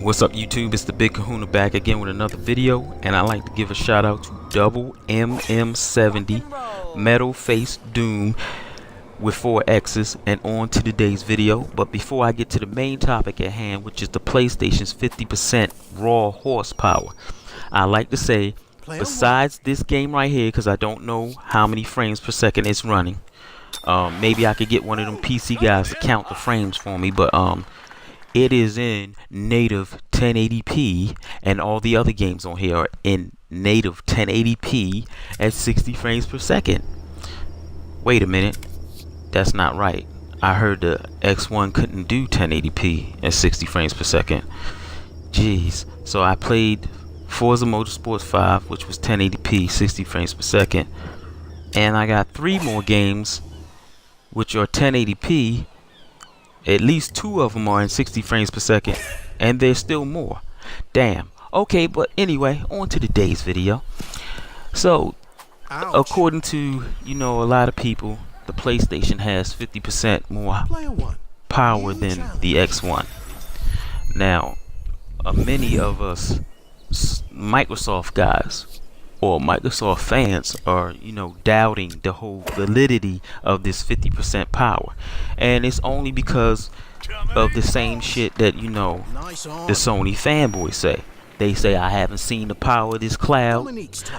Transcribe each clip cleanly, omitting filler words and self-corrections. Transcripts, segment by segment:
What's up YouTube, it's the Big Kahuna back again with another video, and I'd like to give a shout out to Double MM70 Metal Face Doom with 4 X's, and on to today's video. But before I get to the main topic at hand, which is the PlayStation's 50% raw horsepower, I like to say, besides this game right here, because I don't know how many frames per second it's running, maybe I could get one of them PC guys to count the frames for me, but it is in native 1080p, and all the other games on here are in native 1080p at 60 frames per second. Wait a minute, that's not right. I heard the X1 couldn't do 1080p at 60 frames per second. Jeez. So I played Forza Motorsport 5, which was 1080p 60 frames per second, and I got 3 more games which are 1080p. At least 2 of them are in 60 frames per second, and there's still more. Damn. Okay, but anyway, on to today's video. So, according to, a lot of people, the PlayStation has 50% more power than the X1. Now, many of us Microsoft guys or Microsoft fans are, doubting the whole validity of this 50% power, and it's only because of the same shit that the Sony fanboys say. They say, I haven't seen the power of this cloud,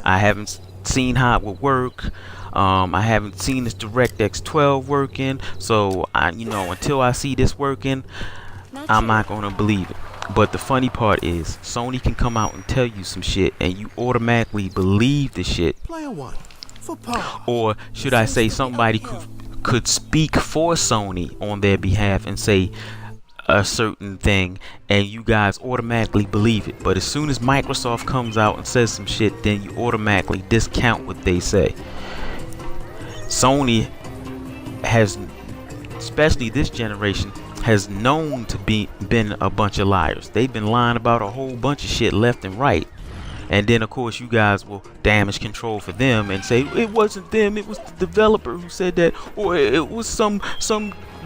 I haven't seen how it would work, I haven't seen this DirectX 12 working, so until I see this working, I'm not gonna believe it. But the funny part is, Sony can come out and tell you some shit and you automatically believe the shit. Or should I say, somebody could speak for Sony on their behalf and say a certain thing and you guys automatically believe it. But as soon as Microsoft comes out and says some shit, then you automatically discount what they say. Sony has, especially this generation, has known to been a bunch of liars. They've been lying about a whole bunch of shit left and right, and then of course you guys will damage control for them and say it wasn't them, it was the developer who said that, or it was some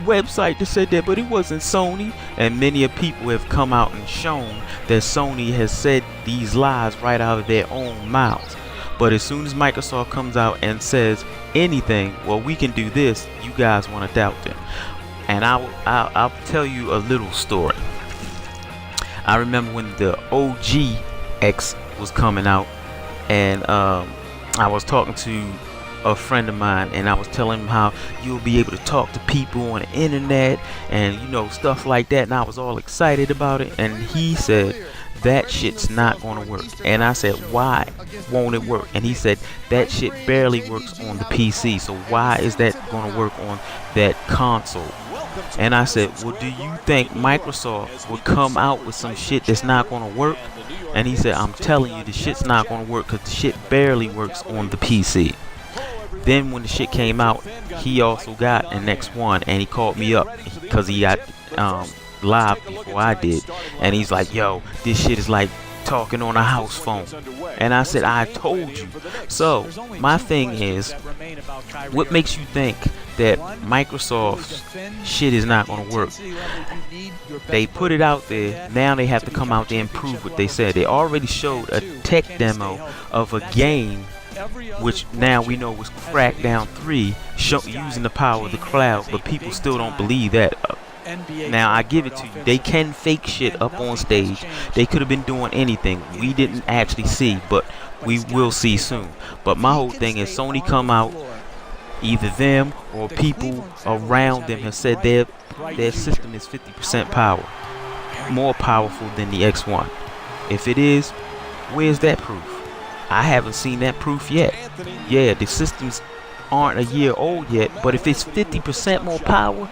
website that said that, but it wasn't Sony. And many of people have come out and shown that Sony has said these lies right out of their own mouths. But as soon as Microsoft comes out and says anything, well, we can do this, you guys want to doubt them. And I'll tell you a little story. I remember when the OG X was coming out, and I was talking to a friend of mine, and I was telling him how you'll be able to talk to people on the internet and stuff like that, and I was all excited about it. And he said that shit's not gonna work. And I said, why won't it work? And he said that shit barely works on the PC, so why is that gonna work on that console? And I said, well, do you think Microsoft would come out with some shit that's not going to work? And he said, I'm telling you, the shit's not going to work because the shit barely works on the PC. Then when the shit came out, he also got an X1, and he called me up because he got live before I did. And he's like, yo, this shit is like talking on a house phone. And I said, I told you. So my thing is, what makes you think that Microsoft's shit is not going to work? They put it out there, now they have to come out there and prove what they said. They already showed a tech demo of a game which now we know was Crackdown 3, using the power of the cloud, but people still don't believe that. Now I give it to you, they can fake shit up on stage. They could have been doing anything we didn't actually see, but we will see soon. But my whole thing is, Sony come out, either them or people around them have said their system is 50% power, more powerful than the X1. If it is, where's that proof? I haven't seen that proof yet. Yeah, the systems aren't a year old yet, but if it's 50% more power,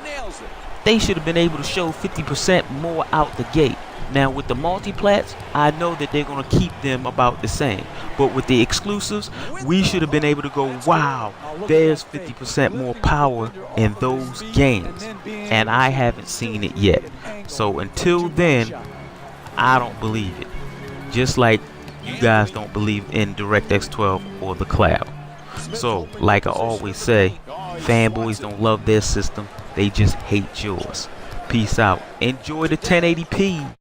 they should have been able to show 50% more out the gate. Now with the multiplats, I know that they're going to keep them about the same. But with the exclusives, we should have been able to go, wow, there's 50% more power in those games. And I haven't seen it yet. So until then, I don't believe it. Just like you guys don't believe in DirectX 12 or the cloud. So, like I always say, fanboys don't love their system, they just hate yours. Peace out. Enjoy the 1080p.